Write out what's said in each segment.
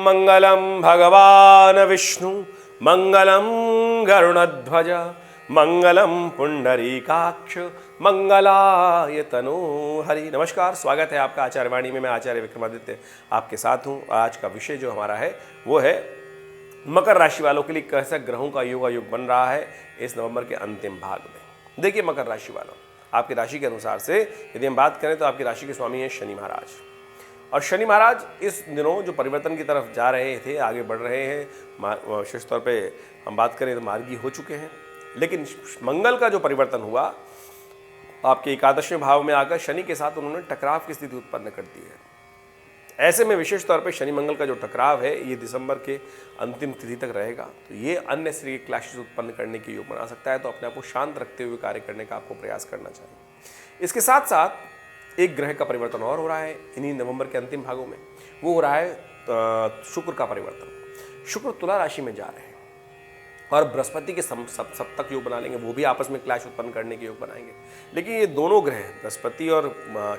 मंगलम भगवान विष्णु मंगलम गरुणध्वज मंगलम पुंडरीकाक्ष मंगलाय तनो हरि। नमस्कार, स्वागत है आपका आचार्य वाणी में। मैं आचार्य विक्रमादित्य आपके साथ हूँ। आज का विषय जो हमारा है वो है मकर राशि वालों के लिए कैसा ग्रहों का योग बन रहा है इस नवंबर के अंतिम भाग में। देखिए मकर राशि वालों, आपकी राशि के अनुसार से यदि हम बात करें तो आपकी राशि के स्वामी हैं शनि महाराज। और शनि महाराज इस दिनों जो परिवर्तन की तरफ जा रहे थे, आगे बढ़ रहे हैं। विशेष तौर पे हम बात करें तो मार्गी हो चुके हैं। लेकिन मंगल का जो परिवर्तन हुआ, आपके एकादशवें भाव में आकर शनि के साथ उन्होंने टकराव की स्थिति उत्पन्न कर दी है। ऐसे में विशेष तौर पे शनि मंगल का जो टकराव है ये दिसंबर के अंतिम तिथि तक रहेगा। तो ये अन्य श्री क्लैशेस उत्पन्न करने के योग बना सकता है। तो अपने आप को शांत रखते हुए कार्य करने का आपको प्रयास करना चाहिए। इसके साथ साथ एक ग्रह का परिवर्तन और हो रहा है इन्हीं नवंबर के अंतिम भागों में। वो हो रहा है शुक्र का परिवर्तन। शुक्र तुला राशि में जा रहे हैं और बृहस्पति के सप्तक योग बना लेंगे। वो भी आपस में क्लैश उत्पन्न करने के योग बनाएंगे। लेकिन ये दोनों ग्रह बृहस्पति और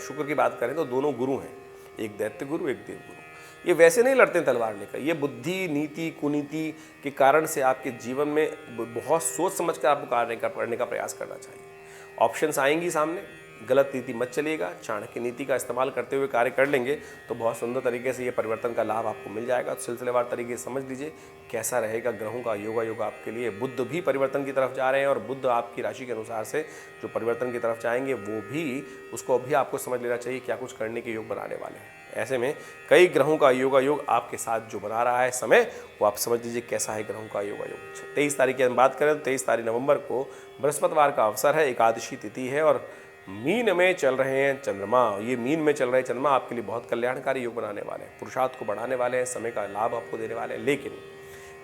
शुक्र की बात करें तो दोनों गुरु हैं, एक दैत्य गुरु एक देव गुरु। ये वैसे नहीं लड़ते तलवार लेकर। ये बुद्धि नीति कुनीति के कारण से आपके जीवन में बहुत सोच समझ कर आपको कार्य करने का प्रयास करना चाहिए। ऑप्शंस आएंगी सामने, गलत नीति मत चलिएगा। चाणक्य नीति का इस्तेमाल करते हुए कार्य कर लेंगे तो बहुत सुंदर तरीके से ये परिवर्तन का लाभ आपको मिल जाएगा। तो सिलसिलेवार तरीके से समझ लीजिए कैसा रहेगा ग्रहों का योग आपके लिए। बुध भी परिवर्तन की तरफ जा रहे हैं और बुध आपकी राशि के अनुसार से जो परिवर्तन की तरफ जाएंगे वो भी उसको भी आपको समझ लेना चाहिए क्या कुछ करने के योग बनाने वाले हैं। ऐसे में कई ग्रहों का योग आपके साथ जो बना रहा है समय, वो आप समझ लीजिए कैसा है ग्रहों का योग। 23 तारीख की हम बात करें तो 23 तारीख नवंबर को बृहस्पतिवार का अवसर है, एकादशी तिथि है और मीन में चल रहे हैं चंद्रमा। ये मीन में चल रहे चंद्रमा आपके लिए बहुत कल्याणकारी योग बनाने वाले हैं, पुरुषार्थ को बढ़ाने वाले हैं, समय का लाभ आपको देने वाले हैं। लेकिन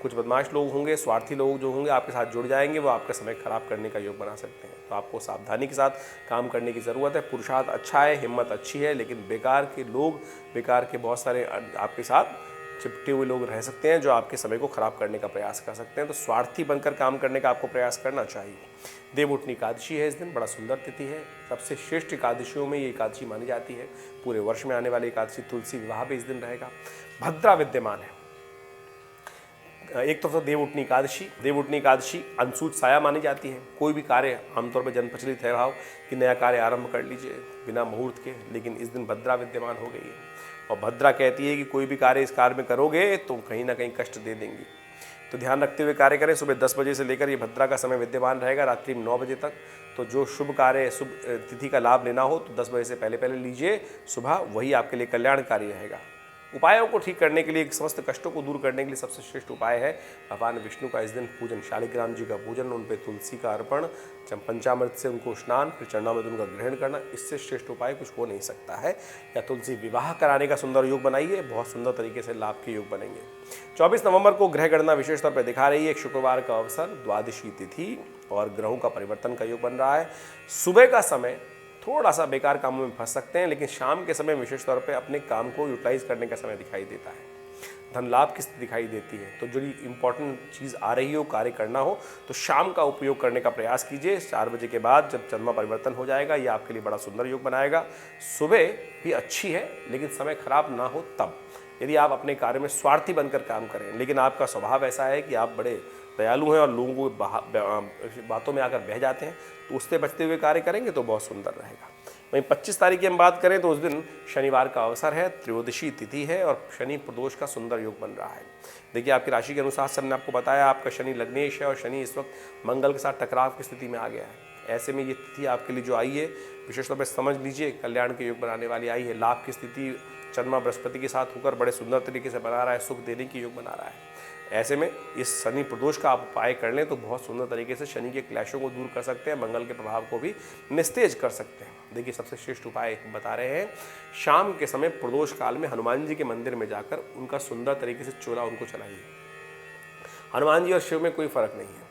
कुछ बदमाश लोग होंगे, स्वार्थी लोग जो होंगे आपके साथ जुड़ जाएंगे, वो आपका समय खराब करने का योग बना सकते हैं। तो आपको सावधानी के साथ काम करने की ज़रूरत है। पुरुषार्थ अच्छा है, हिम्मत अच्छी है, लेकिन बेकार के लोग, बेकार के बहुत सारे आपके साथ चिपटे हुए लोग रह सकते हैं जो आपके समय को खराब करने का प्रयास कर सकते हैं। तो स्वार्थी बनकर काम करने का आपको प्रयास करना चाहिए। देवउठनी एकादशी है इस दिन, बड़ा सुंदर तिथि है। सबसे श्रेष्ठ एकादशियों में ये एकादशी मानी जाती है। पूरे वर्ष में आने वाली एकादशी तुलसी विवाह भी इस दिन रहेगा। भद्रा विद्यमान है। एक तो देवउठनी एकादशी अनसूच साया मानी जाती है। कोई भी कार्य आमतौर पर जन प्रचलित है भाव कि नया कार्य आरंभ कर लीजिए बिना मुहूर्त के, लेकिन इस दिन भद्रा विद्यमान हो गई है। और भद्रा कहती है कि कोई भी कार्य इस कार्य में करोगे तो कहीं ना कहीं कष्ट दे देंगी। तो ध्यान रखते हुए कार्य करें। सुबह 10 बजे से लेकर ये भद्रा का समय विद्यमान रहेगा रात्रि 9 बजे तक। तो जो शुभ कार्य, शुभ तिथि का लाभ लेना हो तो 10 बजे से पहले लीजिए सुबह, वही आपके लिए कल्याणकारी रहेगा। उपायों को ठीक करने के लिए, समस्त कष्टों को दूर करने के लिए सबसे श्रेष्ठ उपाय है भगवान विष्णु का इस दिन पूजन। शालिग्राम जी का पूजन, उन पर तुलसी का अर्पण, पंचामृत से उनको स्नान, फिर चरणामृत उनका ग्रहण करना। इससे श्रेष्ठ उपाय कुछ हो नहीं सकता है। या तुलसी विवाह कराने का सुंदर योग बनाइए, बहुत सुंदर तरीके से लाभ के योग बनेंगे। 24 नवंबर को ग्रह गणना विशेष तौर पर दिखा रही है। एक शुक्रवार का अवसर, द्वादशी तिथि और ग्रहों का परिवर्तन का योग बन रहा है। सुबह का समय थोड़ा सा बेकार कामों में फंस सकते हैं, लेकिन शाम के समय विशेष तौर पे अपने काम को यूटिलाइज करने का समय दिखाई देता है। धन लाभ की स्थिति दिखाई देती है। तो जो इंपॉर्टेंट चीज़ आ रही हो, कार्य करना हो, तो शाम का उपयोग करने का प्रयास कीजिए। 4 बजे के बाद जब चंद्रमा परिवर्तन हो जाएगा, ये आपके लिए बड़ा सुंदर योग बनाएगा। सुबह भी अच्छी है, लेकिन समय खराब ना हो तब। यदि आप अपने कार्य में स्वार्थी बनकर काम करें, लेकिन आपका स्वभाव ऐसा है कि आप बड़े दयालु हैं और लोगों को बातों में आकर बह जाते हैं, तो उससे बचते हुए कार्य करेंगे तो बहुत सुंदर रहेगा। वहीं 25 तारीख की हम बात करें तो उस दिन शनिवार का अवसर है, त्रयोदशी तिथि है और शनि प्रदोष का सुंदर योग बन रहा है। देखिए आपकी राशि के अनुसार से हमने आपको बताया आपका शनि लग्नेश है और शनि इस वक्त मंगल के साथ टकराव की स्थिति में आ गया है। ऐसे में ये तिथि आपके लिए जो आई है विशेष तौर पर समझ लीजिए कल्याण के योग बनाने वाली आई है। लाभ की स्थिति चंद्रमा बृहस्पति के साथ होकर बड़े सुंदर तरीके से बना रहा है, सुख देने की योग बना रहा है। ऐसे में इस शनि प्रदोष का आप उपाय कर लें तो बहुत सुंदर तरीके से शनि के क्लैशों को दूर कर सकते हैं, मंगल के प्रभाव को भी निस्तेज कर सकते हैं। देखिए सबसे श्रेष्ठ उपाय बता रहे हैं, शाम के समय प्रदोष काल में हनुमान जी के मंदिर में जाकर उनका सुंदर तरीके से चोला उनको चलाइए। हनुमान जी और शिव में कोई फर्क नहीं है।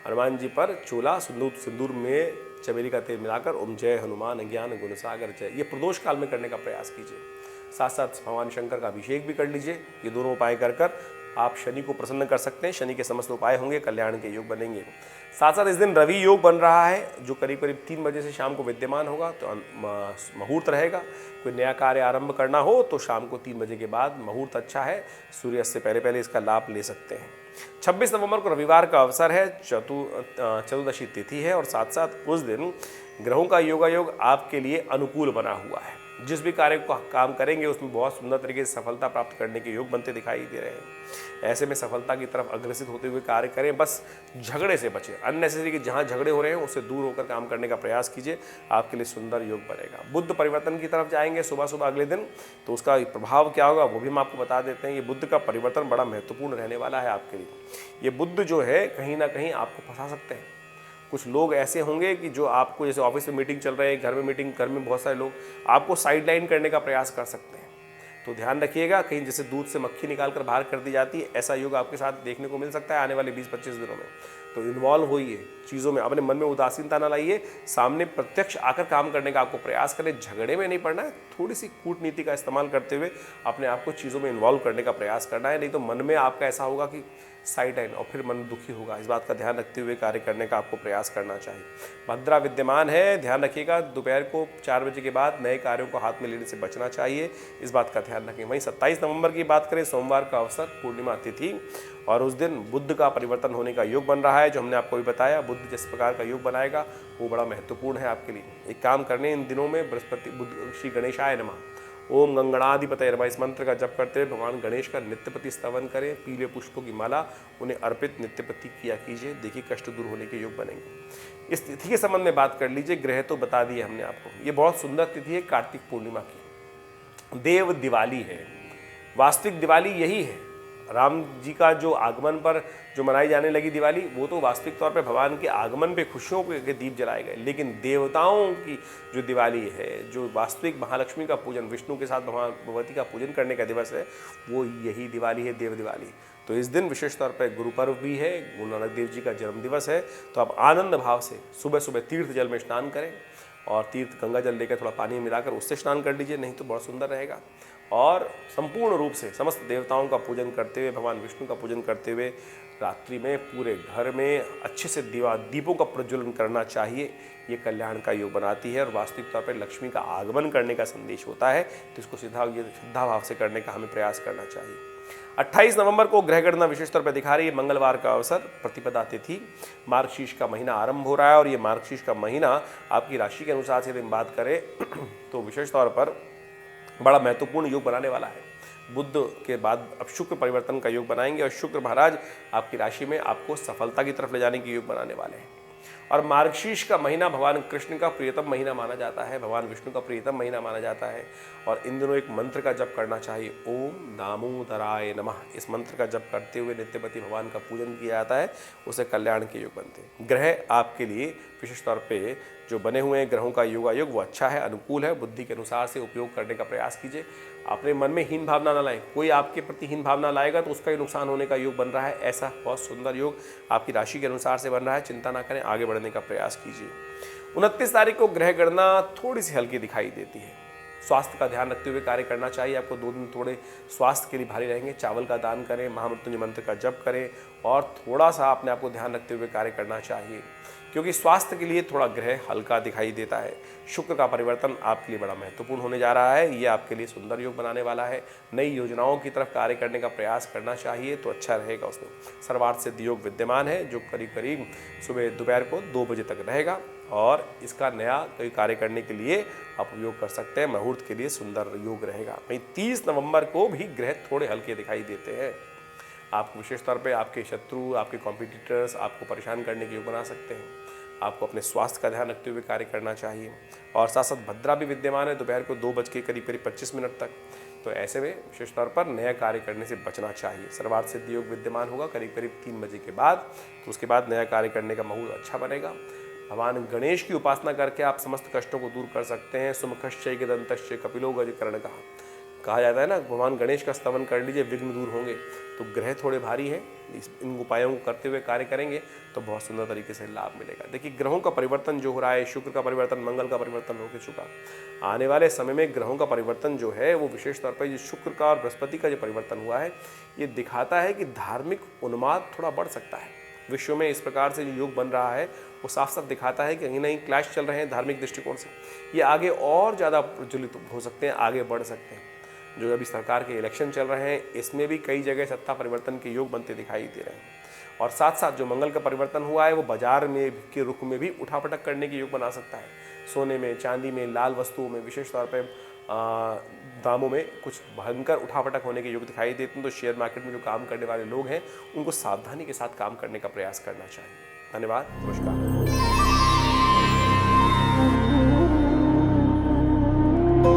हनुमान जी पर चोला सिंदूर में चमेली का तेल मिलाकर ओम जय हनुमान ज्ञान गुण सागर जय, ये प्रदोष काल में करने का प्रयास कीजिए। साथ साथ भगवान शंकर का अभिषेक भी कर लीजिए। ये दोनों उपाय कर आप शनि को प्रसन्न कर सकते हैं, शनि के समस्त उपाय होंगे, कल्याण के योग बनेंगे। साथ साथ इस दिन रवि योग बन रहा है जो करीब करीब 3 बजे से शाम को विद्यमान होगा, तो मुहूर्त रहेगा। कोई नया कार्य आरंभ करना हो तो शाम को 3 बजे के बाद मुहूर्त अच्छा है, सूर्यास्त से पहले पहले इसका लाभ ले सकते हैं। 26 नवंबर को रविवार का अवसर है, चतुर्दशी तिथि है और साथ साथ उस दिन ग्रहों का योगायोग आपके लिए अनुकूल बना हुआ है। जिस भी कार्य को काम करेंगे उसमें बहुत सुंदर तरीके से सफलता प्राप्त करने के योग बनते दिखाई दे रहे हैं। ऐसे में सफलता की तरफ अग्रसित होते हुए कार्य करें, बस झगड़े से बचें। अननेसेसरी कि जहाँ झगड़े हो रहे हैं उससे दूर होकर काम करने का प्रयास कीजिए, आपके लिए सुंदर योग बनेगा। बुध परिवर्तन की तरफ जाएंगे सुबह सुबह अगले दिन, तो उसका प्रभाव क्या होगा वो भी हम आपको बता देते हैं। ये बुध का परिवर्तन बड़ा महत्वपूर्ण रहने वाला है आपके लिए। ये बुध जो है कहीं ना कहीं आपको फंसा सकते हैं। कुछ लोग ऐसे होंगे कि जो आपको, जैसे ऑफिस में मीटिंग चल रही है, घर में मीटिंग, घर में बहुत सारे लोग आपको साइडलाइन करने का प्रयास कर सकते हैं। तो ध्यान रखिएगा, कहीं जैसे दूध से मक्खी निकाल कर बाहर कर दी जाती है, ऐसा योग आपके साथ देखने को मिल सकता है आने वाले 20-25 दिनों में। तो इन्वॉल्व होइए चीज़ों में, अपने मन में उदासीनता ना लाइए, सामने प्रत्यक्ष आकर काम करने का आपको प्रयास करें। झगड़े में नहीं पड़ना है, थोड़ी सी कूटनीति का इस्तेमाल करते हुए अपने आप को चीज़ों में इन्वॉल्व करने का प्रयास करना है। नहीं तो मन में आपका ऐसा होगा कि साइड लाइन और फिर मन दुखी होगा। इस बात का ध्यान रखते हुए कार्य करने का आपको प्रयास करना चाहिए। भद्रा विद्यमान है, ध्यान रखिएगा दोपहर को 4 बजे के बाद नए कार्यों को हाथ में लेने से बचना चाहिए, इस बात का ध्यान रखें। वहीं 27 नवंबर की बात करें, सोमवार का अवसर, पूर्णिमा तिथि, और उस दिन बुध का परिवर्तन होने का योग बन रहा है, जो हमने आपको भी बताया। बुध जिस प्रकार का योग बनाएगा वो बड़ा महत्वपूर्ण है आपके लिए। एक काम करने इन दिनों में बृहस्पति बुध श्री गणेशाय नमः, ओम गंगणाधिपतये नमः, इस मंत्र का जप करते हुए भगवान गणेश का नित्यप्रति स्तवन करें। पीले पुष्पों की माला उन्हें अर्पित नित्यप्रति किया कीजिए, देखिए कष्ट दूर होने के योग बनेंगे। इस तिथि के संबंध में बात कर लीजिए। ग्रह तो बता दिए हमने आपको। ये बहुत सुंदर तिथि है कार्तिक पूर्णिमा की, देव दिवाली है। वास्तविक दिवाली यही है, राम जी का जो आगमन पर जो मनाई जाने लगी दिवाली, वो तो वास्तविक तौर पे भगवान के आगमन पे खुशियों के दीप जलाए गए। लेकिन देवताओं की जो दिवाली है, जो वास्तविक महालक्ष्मी का पूजन, विष्णु के साथ भगवान भगवती का पूजन करने का दिवस है, वो यही दिवाली है, देव दिवाली। तो इस दिन विशेष तौर पर गुरु पर्व भी है, गुरु नानक देव जी का जन्म दिवस है। तो आप आनंद भाव से सुबह सुबह तीर्थ जल में स्नान करें, और तीर्थ गंगा जल लेकर थोड़ा पानी मिलाकर उससे स्नान कर लीजिए, नहीं तो बहुत सुंदर रहेगा। और संपूर्ण रूप से समस्त देवताओं का पूजन करते हुए, भगवान विष्णु का पूजन करते हुए रात्रि में पूरे घर में अच्छे से दीपों का प्रज्वलन करना चाहिए। ये कल्याण का योग बनाती है और वास्तविक तौर पर लक्ष्मी का आगमन करने का संदेश होता है। तो इसको श्रद्धा भाव से करने का हमें प्रयास करना चाहिए। 28 नवंबर को ग्रह गणना विशेष तौर पर दिखा रही है, मंगलवार का अवसर, प्रतिपदा तिथि, मार्गशीर्ष का महीना आरंभ हो रहा है। और ये मार्गशीर्ष का महीना आपकी राशि के अनुसार से यदि हम बात करें तो विशेष तौर पर बड़ा महत्वपूर्ण योग बनाने वाला है। बुध के बाद अब शुक्र परिवर्तन का योग बनाएंगे और शुक्र महाराज आपकी राशि में आपको सफलता की तरफ ले जाने के योग बनाने वाले हैं। और मार्गशीर्ष का महीना भगवान कृष्ण का प्रियतम महीना माना जाता है, भगवान विष्णु का प्रियतम महीना माना जाता है। और इन दिनों एक मंत्र का जप करना चाहिए, ओम दामोदराय नमः। इस मंत्र का जप करते हुए नित्यपति भगवान का पूजन किया जाता है, उसे कल्याण के योग बनते हैं। ग्रह आपके लिए विशेष तौर पे जो बने हुए हैं ग्रहों का योगायोग वो अच्छा है, अनुकूल है। बुद्धि के अनुसार से उपयोग करने का प्रयास कीजिए। अपने मन में हीन भावना ना लाएं, कोई आपके प्रति हीन भावना लाएगा तो उसका ही नुकसान होने का योग बन रहा है। ऐसा बहुत सुंदर योग आपकी राशि के अनुसार से बन रहा है, चिंता ना करें, आगे बढ़ने का प्रयास कीजिए। 29 तारीख को ग्रह गणना थोड़ी सी हल्की दिखाई देती है, स्वास्थ्य का ध्यान रखते हुए कार्य करना चाहिए। आपको 2 दिन थोड़े स्वास्थ्य के लिए भारी रहेंगे। चावल का दान करें, महामृत्युंजय मंत्र का जप करें और थोड़ा सा अपने आप को ध्यान रखते हुए कार्य करना चाहिए, क्योंकि स्वास्थ्य के लिए थोड़ा ग्रह हल्का दिखाई देता है। शुक्र का परिवर्तन आपके लिए बड़ा महत्वपूर्ण होने जा रहा है, ये आपके लिए सुंदर योग बनाने वाला है। नई योजनाओं की तरफ कार्य करने का प्रयास करना चाहिए तो अच्छा रहेगा। उसमें सर्वार्थ सिद्धि योग विद्यमान है, जो करीब करीब सुबह दोपहर को 2 बजे तक रहेगा और इसका नया कोई कार्य करने के लिए आप उपयोग कर सकते हैं। मुहूर्त के लिए सुंदर योग रहेगा। वहीं 30 नवंबर को भी ग्रह थोड़े हल्के दिखाई देते हैं। आपको विशेष तौर पे आपके शत्रु, आपके कॉम्पिटिटर्स आपको परेशान करने के योग बना सकते हैं। आपको अपने स्वास्थ्य का ध्यान रखते हुए कार्य करना चाहिए। और साथ साथ भद्रा भी विद्यमान है दोपहर को 2 बज के करीब 25 मिनट तक। तो ऐसे में विशेष तौर पर नया कार्य करने से बचना चाहिए। सर्वार्थ सिद्धि योग विद्यमान होगा करीब 3 बजे के बाद, तो उसके बाद नया कार्य करने का मुहूर्त अच्छा बनेगा। भगवान गणेश की उपासना करके आप समस्त कष्टों को दूर कर सकते हैं। सुमुखश्चैक दंतश्च कपिलो गजकर्णकः, कहा जाता है ना, भगवान गणेश का स्तवन कर लीजिए, विघ्न दूर होंगे। तो ग्रह थोड़े भारी हैं, इन उपायों को करते हुए कार्य करेंगे तो बहुत सुंदर तरीके से लाभ मिलेगा। देखिए, ग्रहों का परिवर्तन जो हो रहा है, शुक्र का परिवर्तन, मंगल का परिवर्तन हो चुका, आने वाले समय में ग्रहों का परिवर्तन जो है वो विशेष तौर पर ये शुक्र का और बृहस्पति का जो परिवर्तन हुआ है, ये दिखाता है कि धार्मिक उन्माद थोड़ा बढ़ सकता है। विश्व में इस प्रकार से जो योग बन रहा है वो साफ साफ दिखाता है कि कहीं ना कहीं क्लैश चल रहे हैं धार्मिक दृष्टिकोण से। ये आगे और ज़्यादा प्रज्वलित हो सकते हैं, आगे बढ़ सकते हैं। जो अभी सरकार के इलेक्शन चल रहे हैं, इसमें भी कई जगह सत्ता परिवर्तन के योग बनते दिखाई दे रहे हैं। और साथ साथ जो मंगल का परिवर्तन हुआ है वो बाजार में के रुख में भी उठापटक करने के योग बना सकता है। सोने में, चांदी में, लाल वस्तुओं में, विशेष तौर पर दामों में कुछ भयंकर उठापटक होने के योग दिखाई देते हैं। तो शेयर मार्केट में जो काम करने वाले लोग हैं उनको सावधानी के साथ काम करने का प्रयास करना चाहिए। धन्यवाद, नमस्कार।